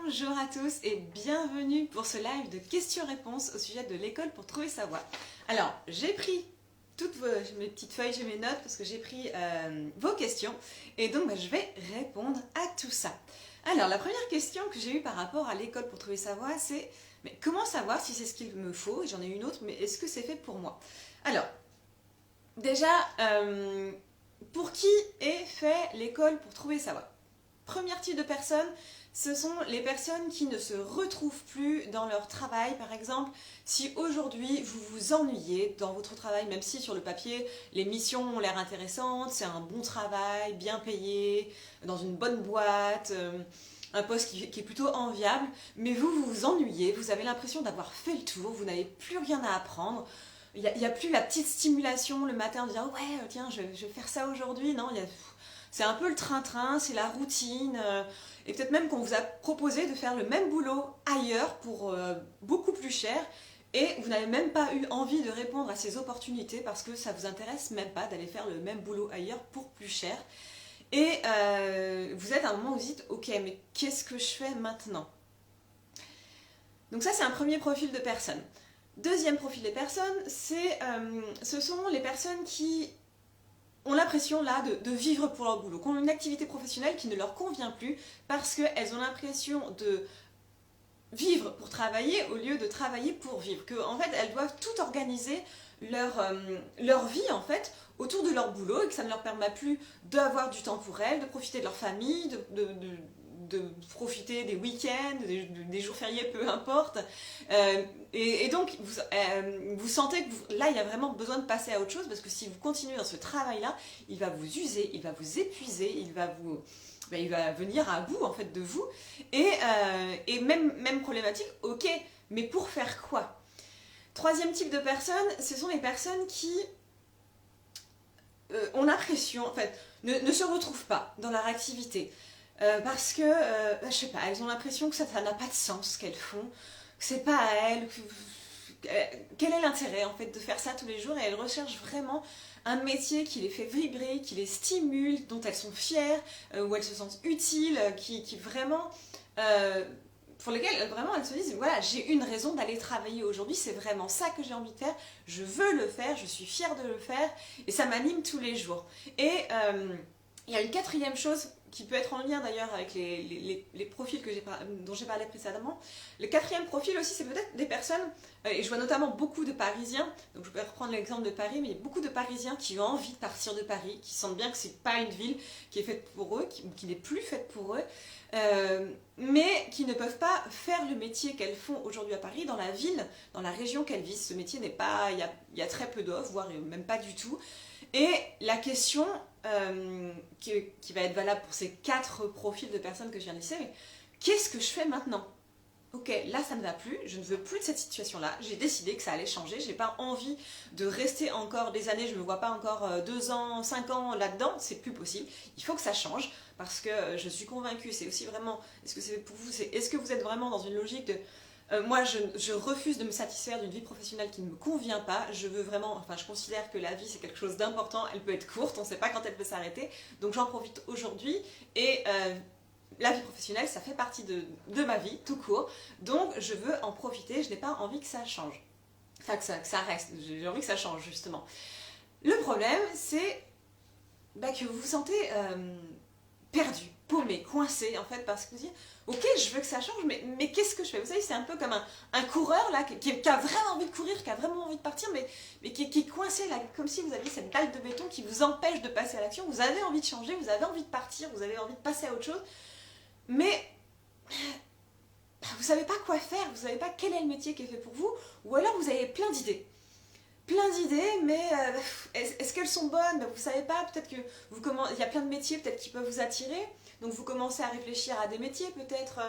Bonjour à tous et bienvenue pour ce live de questions-réponses au sujet de l'école pour trouver sa voie. Alors, j'ai pris toutes mes petites feuilles, j'ai mes notes parce que j'ai pris vos questions et donc je vais répondre à tout ça. Alors, la première question que j'ai eue par rapport à l'école pour trouver sa voie, c'est mais comment savoir si c'est ce qu'il me faut? J'en ai une autre, mais est-ce que c'est fait pour moi? Alors, déjà, pour qui est fait l'école pour trouver sa voie? Premier type de personnes, ce sont les personnes qui ne se retrouvent plus dans leur travail. Par exemple, si aujourd'hui vous vous ennuyez dans votre travail, même si sur le papier les missions ont l'air intéressantes, c'est un bon travail, bien payé, dans une bonne boîte, un poste qui est plutôt enviable, mais vous vous ennuyez, vous avez l'impression d'avoir fait le tour, vous n'avez plus rien à apprendre. Il n'y a plus la petite stimulation le matin de dire « ouais, tiens, je vais faire ça aujourd'hui ». Non, c'est un peu le train-train, c'est la routine. Et peut-être même qu'on vous a proposé de faire le même boulot ailleurs pour beaucoup plus cher. Et vous n'avez même pas eu envie de répondre à ces opportunités parce que ça ne vous intéresse même pas d'aller faire le même boulot ailleurs pour plus cher. Et vous êtes à un moment où vous dites « ok, mais qu'est-ce que je fais maintenant ?» Donc ça, c'est un premier profil de personnes. Deuxième profil des personnes, ce sont les personnes qui ont l'impression là de vivre pour leur boulot, qui ont une activité professionnelle qui ne leur convient plus parce qu'elles ont l'impression de vivre pour travailler au lieu de travailler pour vivre. En fait, elles doivent tout organiser leur vie en fait autour de leur boulot et que ça ne leur permet plus d'avoir du temps pour elles, de profiter de leur famille, de profiter des week-ends, des jours fériés, peu importe. Et donc, vous sentez que là, il y a vraiment besoin de passer à autre chose parce que si vous continuez dans ce travail-là, il va vous user, il va vous épuiser, il va venir à bout en fait de vous. Et même problématique, ok, mais pour faire quoi? Troisième type de personnes, ce sont les personnes qui ont l'impression, en fait, ne se retrouvent pas dans leur activité. Parce que, je sais pas, elles ont l'impression que ça n'a pas de sens ce qu'elles font, que c'est pas à elles, quel est l'intérêt en fait de faire ça tous les jours et elles recherchent vraiment un métier qui les fait vibrer, qui les stimule, dont elles sont fières, où elles se sentent utiles, qui vraiment, pour lesquelles vraiment elles se disent voilà, j'ai une raison d'aller travailler aujourd'hui, c'est vraiment ça que j'ai envie de faire, je veux le faire, je suis fière de le faire et ça m'anime tous les jours. Et il y a une quatrième chose qui peut être en lien d'ailleurs avec les profils dont j'ai parlé précédemment. Le quatrième profil aussi, c'est peut-être des personnes, et je vois notamment beaucoup de Parisiens, donc je peux reprendre l'exemple de Paris, mais il y a beaucoup de Parisiens qui ont envie de partir de Paris, qui sentent bien que c'est pas une ville qui est faite pour eux, qui n'est plus faite pour eux, mais qui ne peuvent pas faire le métier qu'elles font aujourd'hui à Paris, dans la ville, dans la région qu'elles visent. Ce métier n'est pas, il y a très peu d'offres, voire même pas du tout. Et la question qui va être valable pour ces 4 profils de personnes que je viens de lister, mais qu'est-ce que je fais maintenant? Ok, là ça ne va plus, je ne veux plus de cette situation-là, j'ai décidé que ça allait changer, j'ai pas envie de rester encore des années, je me vois pas encore 2 ans, 5 ans là-dedans, c'est plus possible, il faut que ça change, parce que je suis convaincue, c'est aussi vraiment, est-ce que c'est pour vous, est-ce que vous êtes vraiment dans une logique de moi, je refuse de me satisfaire d'une vie professionnelle qui ne me convient pas. Je veux vraiment, enfin, je considère que la vie c'est quelque chose d'important. Elle peut être courte, on ne sait pas quand elle peut s'arrêter. Donc j'en profite aujourd'hui. Et la vie professionnelle, ça fait partie de ma vie, tout court. Donc je veux en profiter. Je n'ai pas envie que ça change. Enfin, que ça reste. J'ai envie que ça change, justement. Le problème, c'est que vous vous sentez perdu, paumé, coincé, en fait, parce que vous dites ok, je veux que ça change, mais qu'est-ce que je fais? Vous savez, c'est un peu comme un coureur là, qui a vraiment envie de courir, qui a vraiment envie de partir, mais qui est coincé là, comme si vous aviez cette dalle de béton qui vous empêche de passer à l'action. Vous avez envie de changer, vous avez envie de partir, vous avez envie de passer à autre chose, mais vous savez pas quoi faire, vous savez pas quel est le métier qui est fait pour vous, ou alors vous avez plein d'idées. Plein d'idées, mais est-ce qu'elles sont bonnes? Vous savez pas, peut-être que il y a plein de métiers peut-être qui peuvent vous attirer, donc vous commencez à réfléchir à des métiers peut-être,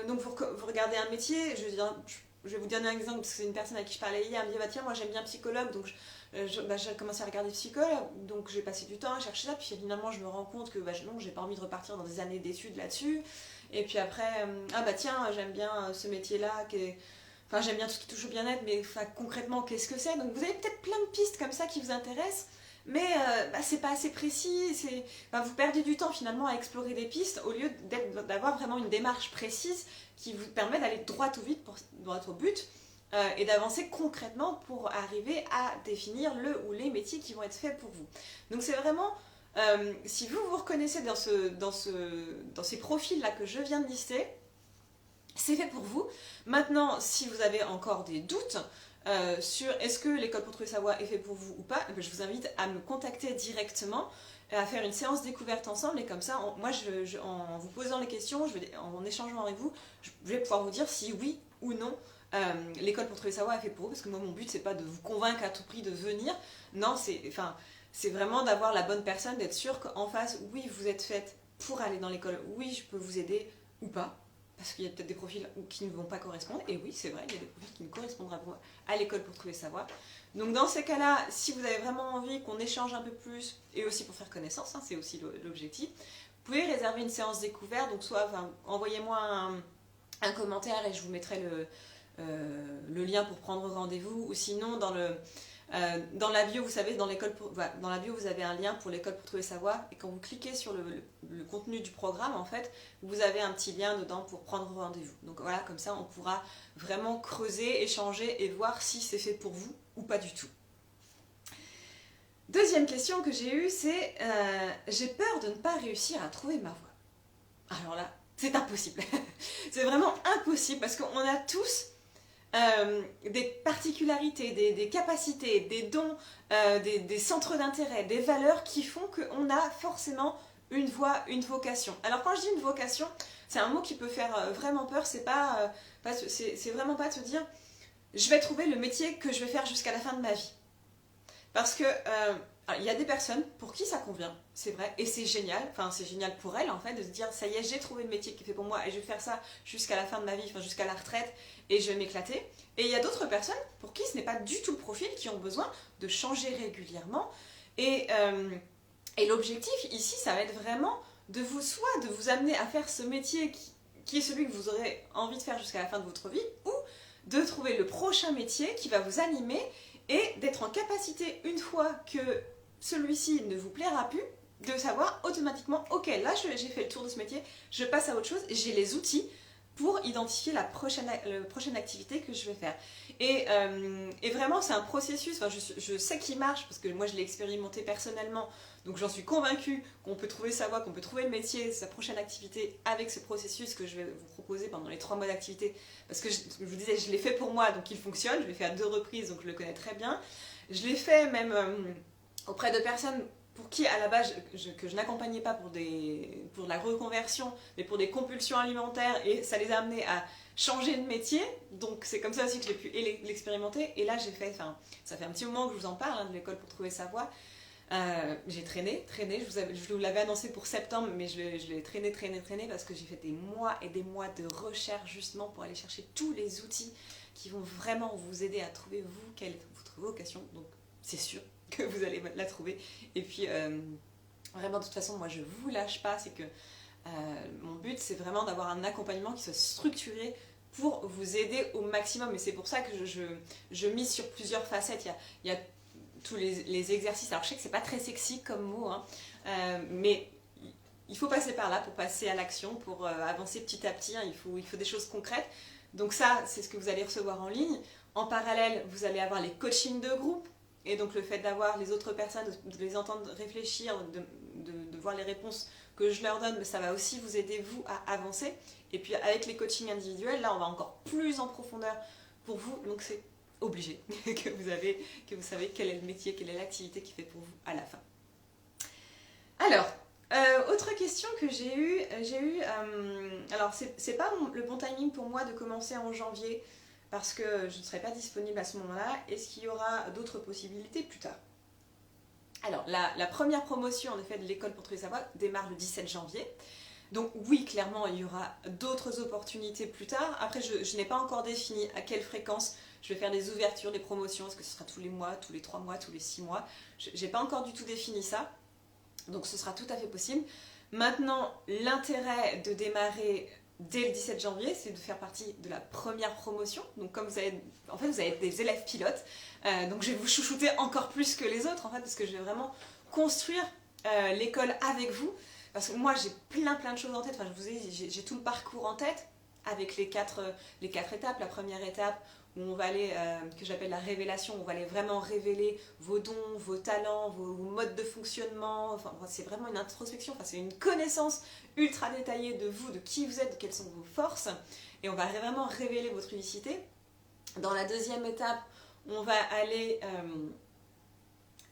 donc vous regardez un métier, je vais vous donner un exemple, parce que c'est une personne à qui je parlais hier, elle me dit bah tiens, moi j'aime bien psychologue, donc j'ai commencé à regarder psychologue, donc j'ai passé du temps à chercher ça, puis finalement je me rends compte que non, j'ai pas envie de repartir dans des années d'études là-dessus, et puis après, ah bah tiens, j'aime bien ce métier-là, enfin, j'aime bien tout ce qui touche au bien-être, mais concrètement, qu'est-ce que c'est? Donc vous avez peut-être plein de pistes comme ça qui vous intéressent, mais c'est pas assez précis, vous perdez du temps finalement à explorer des pistes au lieu d'avoir vraiment une démarche précise qui vous permet d'aller droit au but et d'avancer concrètement pour arriver à définir le ou les métiers qui vont être faits pour vous. Donc c'est vraiment, si vous vous reconnaissez dans ces profils-là que je viens de lister, c'est fait pour vous. Maintenant, si vous avez encore des doutes sur est-ce que l'école pour trouver sa voie est fait pour vous ou pas, je vous invite à me contacter directement, à faire une séance découverte ensemble, et comme ça, en vous posant les questions, en échangeant avec vous, je vais pouvoir vous dire si oui ou non l'école pour trouver sa voie est fait pour vous, parce que moi mon but c'est pas de vous convaincre à tout prix de venir, non, c'est vraiment d'avoir la bonne personne, d'être sûr qu'en face, oui, vous êtes faite pour aller dans l'école, oui, je peux vous aider ou pas. Parce qu'il y a peut-être des profils qui ne vont pas correspondre. Et oui, c'est vrai, il y a des profils qui ne correspondront pas à l'école pour trouver sa voie. Donc dans ces cas-là, si vous avez vraiment envie qu'on échange un peu plus, et aussi pour faire connaissance, c'est aussi l'objectif, vous pouvez réserver une séance découverte. Donc soit envoyez-moi un commentaire et je vous mettrai le lien pour prendre rendez-vous. Ou sinon, dans la bio, vous savez, dans la bio, vous avez un lien pour l'école pour trouver sa voie. Et quand vous cliquez sur le contenu du programme, en fait, vous avez un petit lien dedans pour prendre rendez-vous. Donc voilà, comme ça, on pourra vraiment creuser, échanger et voir si c'est fait pour vous ou pas du tout. Deuxième question que j'ai eue, c'est j'ai peur de ne pas réussir à trouver ma voie. Alors là, c'est impossible. C'est vraiment impossible parce qu'on a tous des particularités, des capacités, des dons, des centres d'intérêt, des valeurs qui font qu'on a forcément une voie, une vocation. Alors quand je dis une vocation, c'est un mot qui peut faire vraiment peur, c'est vraiment pas de se dire je vais trouver le métier que je vais faire jusqu'à la fin de ma vie. Parce que il y a des personnes pour qui ça convient, c'est vrai, et c'est génial pour elles en fait de se dire ça y est, j'ai trouvé le métier qui fait pour moi et je vais faire ça jusqu'à la fin de ma vie, jusqu'à la retraite, et je vais m'éclater. Et il y a d'autres personnes pour qui ce n'est pas du tout le profil, qui ont besoin de changer régulièrement. Et l'objectif ici, ça va être vraiment de vous amener à faire ce métier qui est celui que vous aurez envie de faire jusqu'à la fin de votre vie, ou de trouver le prochain métier qui va vous animer et d'être en capacité, une fois que celui-ci ne vous plaira plus, de savoir automatiquement, ok, là j'ai fait le tour de ce métier, je passe à autre chose, j'ai les outils pour identifier la prochaine activité que je vais faire. Et vraiment, c'est un processus, je sais qu'il marche, parce que moi je l'ai expérimenté personnellement, donc j'en suis convaincue qu'on peut trouver sa voie, qu'on peut trouver le métier, sa prochaine activité avec ce processus que je vais vous proposer pendant les 3 mois d'activité, parce que je vous disais, je l'ai fait pour moi, donc il fonctionne, je l'ai fait à 2 reprises, donc je le connais très bien. Je l'ai fait même auprès de personnes pour qui à la base que je n'accompagnais pas pour de la reconversion, mais pour des compulsions alimentaires, et ça les a amenés à changer de métier. Donc c'est comme ça aussi que j'ai pu l'expérimenter. Et là ça fait un petit moment que je vous en parle, de l'école pour trouver sa voie. J'ai traîné, je vous l'avais annoncé pour septembre, mais je l'ai traîné parce que j'ai fait des mois et des mois de recherche justement pour aller chercher tous les outils qui vont vraiment vous aider à trouver quelle est votre vocation. Donc c'est sûr que vous allez la trouver. Et puis vraiment, de toute façon, moi je vous lâche pas, c'est que mon but c'est vraiment d'avoir un accompagnement qui soit structuré pour vous aider au maximum. Et c'est pour ça que je mise sur plusieurs facettes. Il y a tous les exercices. Alors je sais que c'est pas très sexy comme mot, mais il faut passer par là pour passer à l'action, pour avancer petit à petit. Il faut des choses concrètes. Donc ça, c'est ce que vous allez recevoir en ligne. En parallèle, vous allez avoir les coachings de groupe. Et donc le fait d'avoir les autres personnes, de les entendre réfléchir, de voir les réponses que je leur donne, ça va aussi vous aider, vous, à avancer. Et puis avec les coachings individuels, là, on va encore plus en profondeur pour vous. Donc c'est obligé que vous savez quel est le métier, quelle est l'activité qui fait pour vous à la fin. Alors, autre question que j'ai eue, alors c'est pas le bon timing pour moi de commencer en janvier, parce que je ne serai pas disponible à ce moment-là. Est-ce qu'il y aura d'autres possibilités plus tard? Alors, la première promotion en effet de l'école pour trouver sa voie démarre le 17 janvier. Donc oui, clairement, il y aura d'autres opportunités plus tard. Après, je n'ai pas encore défini à quelle fréquence je vais faire des ouvertures, des promotions. Est-ce que ce sera tous les mois, tous les 3 mois, tous les 6 mois? Je n'ai pas encore du tout défini ça. Donc ce sera tout à fait possible. Maintenant, l'intérêt de démarrer dès le 17 janvier, c'est de faire partie de la première promotion. Donc comme vous avez des élèves pilotes, donc je vais vous chouchouter encore plus que les autres en fait, parce que je vais vraiment construire l'école avec vous. Parce que moi j'ai plein de choses en tête, enfin je vous ai dit, j'ai tout le parcours en tête, avec les quatre étapes. La première étape où on va aller, que j'appelle la révélation, on va aller vraiment révéler vos dons, vos talents, vos modes de fonctionnement, enfin c'est vraiment une introspection, enfin c'est une connaissance ultra détaillée de vous, de qui vous êtes, de quelles sont vos forces, et on va vraiment révéler votre unicité. Dans la deuxième étape, on va aller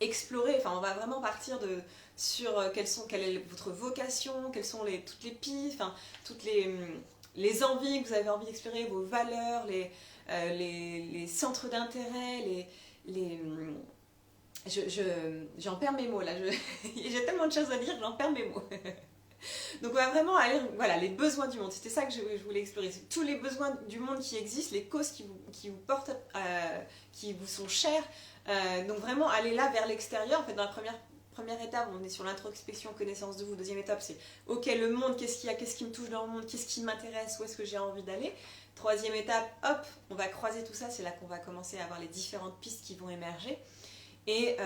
explorer, enfin on va vraiment partir sur quelle est votre vocation, quelles sont toutes les pistes, enfin toutes les envies que vous avez envie d'explorer, vos valeurs, les centres d'intérêt, j'en perds mes mots là, j'ai tellement de choses à dire, j'en perds mes mots. Donc on va vraiment aller, voilà, les besoins du monde, c'était ça que je voulais explorer, c'est tous les besoins du monde qui existent, les causes qui vous portent, qui vous sont chères, donc vraiment aller là vers l'extérieur. En fait, dans la première étape, on est sur l'introspection, connaissance de vous. Deuxième étape, c'est ok, le monde, qu'est-ce qu'il y a, qu'est-ce qui me touche dans le monde, qu'est-ce qui m'intéresse, où est-ce que j'ai envie d'aller. Troisième étape, hop, on va croiser tout ça, c'est là qu'on va commencer à avoir les différentes pistes qui vont émerger. Et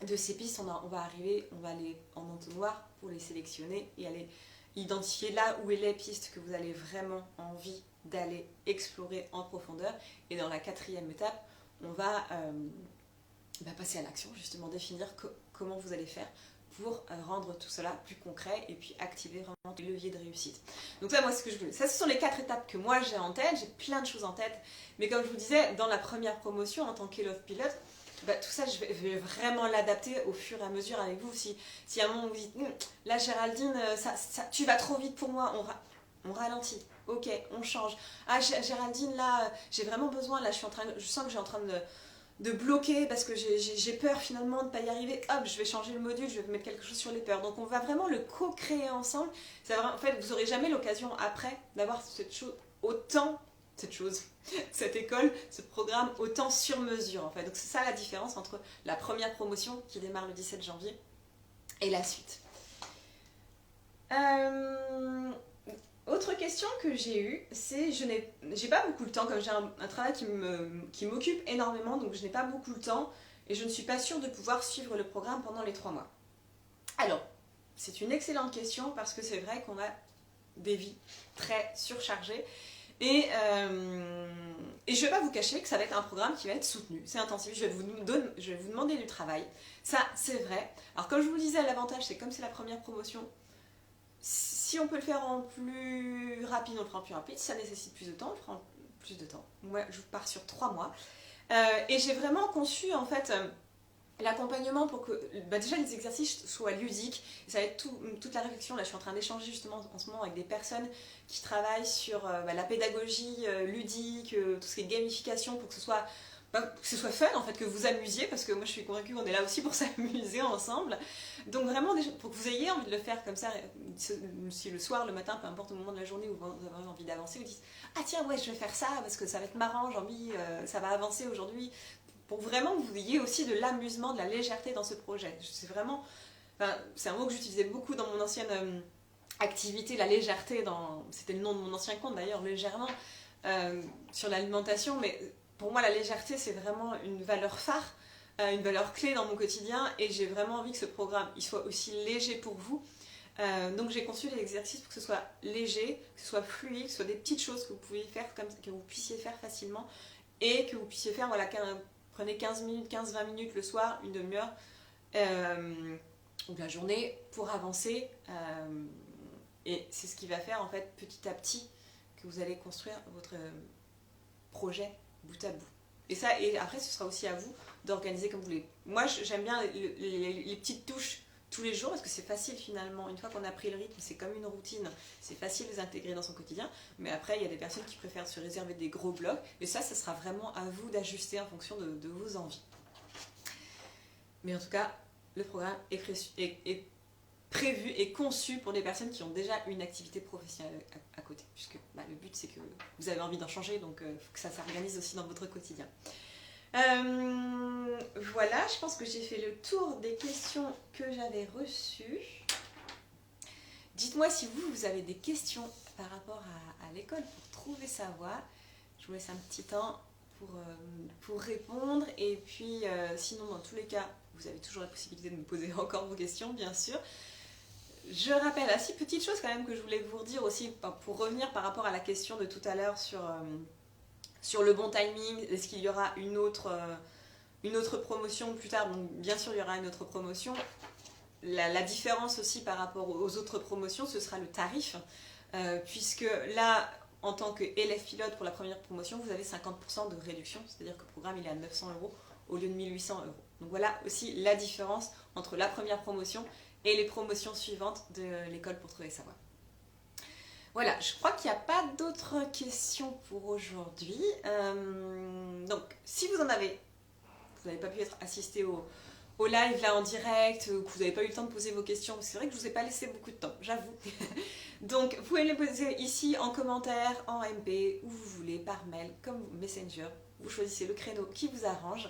de ces pistes, on va aller en entonnoir pour les sélectionner et aller identifier là où est les pistes que vous avez vraiment envie d'aller explorer en profondeur. Et dans la quatrième étape, on va passer à l'action, justement définir comment vous allez faire pour rendre tout cela plus concret et puis activer vraiment des leviers de réussite. Donc ça, moi, ce que je voulais. Ça, ce sont les 4 étapes que moi j'ai en tête. J'ai plein de choses en tête. Mais comme je vous disais, dans la première promotion, en tant qu'élève pilote, tout ça, je vais vraiment l'adapter au fur et à mesure avec vous. Si à un moment vous dites, là Géraldine, tu vas trop vite pour moi, on ralentit. Ok, on change. Ah Géraldine, là, j'ai vraiment besoin, là je sens que je suis en train de bloquer parce que j'ai peur finalement de ne pas y arriver. Hop, je vais changer le module, je vais mettre quelque chose sur les peurs. Donc on va vraiment le co-créer ensemble. En fait, vous n'aurez jamais l'occasion après d'avoir cette école, ce programme autant sur mesure en fait. Donc c'est ça la différence entre la première promotion qui démarre le 17 janvier et la suite. Autre question que j'ai eue, c'est j'ai pas beaucoup de temps, comme j'ai un travail qui m'occupe énormément, donc je n'ai pas beaucoup de temps et je ne suis pas sûre de pouvoir suivre le programme pendant les 3 mois. Alors, c'est une excellente question parce que c'est vrai qu'on a des vies très surchargées et je ne vais pas vous cacher que ça va être un programme qui va être soutenu, c'est intensif, je vais vous demander du travail, ça c'est vrai. Alors comme je vous le disais, l'avantage c'est comme c'est la première promotion, si on peut le faire en plus rapide, on le fera en plus rapide. Si ça nécessite plus de temps, on le fera en plus de temps. Moi, je pars sur 3 mois. Et j'ai vraiment conçu, en fait, l'accompagnement pour que déjà les exercices soient ludiques. Et ça va être toute la réflexion. Là, je suis en train d'échanger justement en ce moment avec des personnes qui travaillent sur la pédagogie ludique, tout ce qui est gamification, pour que ce soit fun en fait, que vous amusiez, parce que moi je suis convaincue qu'on est là aussi pour s'amuser ensemble. Donc vraiment pour que vous ayez envie de le faire comme ça, si le soir, le matin, peu importe au moment de la journée où vous avez envie d'avancer, vous dites ah tiens ouais je vais faire ça parce que ça va être marrant, j'ai envie, ça va avancer aujourd'hui, pour vraiment que vous ayez aussi de l'amusement, de la légèreté dans ce projet. C'est un mot que j'utilisais beaucoup dans mon ancienne activité, la légèreté, c'était le nom de mon ancien compte d'ailleurs, légèrement, sur l'alimentation, mais pour moi, la légèreté, c'est vraiment une valeur phare, une valeur clé dans mon quotidien, et j'ai vraiment envie que ce programme il soit aussi léger pour vous. Donc j'ai conçu les exercices pour que ce soit léger, que ce soit fluide, que ce soit des petites choses que vous pouvez faire, que vous puissiez faire facilement, et que vous puissiez faire, voilà, prenez 15-20 minutes le soir, une demi-heure, ou la journée, pour avancer. Et c'est ce qui va faire, en fait, petit à petit, que vous allez construire votre projet bout à bout. Et après, ce sera aussi à vous d'organiser comme vous voulez. Moi, j'aime bien les petites touches tous les jours parce que c'est facile finalement. Une fois qu'on a pris le rythme, c'est comme une routine. C'est facile de les intégrer dans son quotidien. Mais après, il y a des personnes qui préfèrent se réserver des gros blocs. Et ça sera vraiment à vous d'ajuster en fonction de vos envies. Mais en tout cas, le programme est prévu et conçu pour des personnes qui ont déjà une activité professionnelle à côté, puisque le but c'est que vous avez envie d'en changer, donc il faut que ça s'organise aussi dans votre quotidien. Voilà, je pense que j'ai fait le tour des questions que j'avais reçues. Dites-moi si vous avez des questions par rapport à l'école pour trouver sa voie. Je vous laisse un petit temps pour répondre. Et puis, sinon, dans tous les cas, vous avez toujours la possibilité de me poser encore vos questions, bien sûr. Je rappelle, assez petite chose quand même que je voulais vous redire aussi, pour revenir par rapport à la question de tout à l'heure sur le bon timing. Est-ce qu'il y aura une autre promotion plus tard? Donc, bien sûr, il y aura une autre promotion. La différence aussi par rapport aux autres promotions, ce sera le tarif, puisque là, en tant qu'élève pilote pour la première promotion, vous avez 50% de réduction, c'est-à-dire que le programme il est à 900 € au lieu de 1800 €. Donc voilà aussi la différence entre la première promotion et les promotions suivantes de l'école pour trouver sa voie. Voilà, je crois qu'il n'y a pas d'autres questions pour aujourd'hui. Donc, si vous en avez, vous n'avez pas pu être assisté au live là en direct, que vous n'avez pas eu le temps de poser vos questions, parce que c'est vrai que je ne vous ai pas laissé beaucoup de temps, j'avoue. Donc vous pouvez les poser ici en commentaire, en MP, où vous voulez, par mail, comme Messenger. Vous choisissez le créneau qui vous arrange.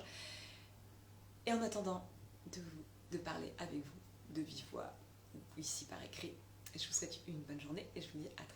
Et en attendant de parler avec vous de vive voix, ou ici par écrit, je vous souhaite une bonne journée et je vous dis à très bientôt.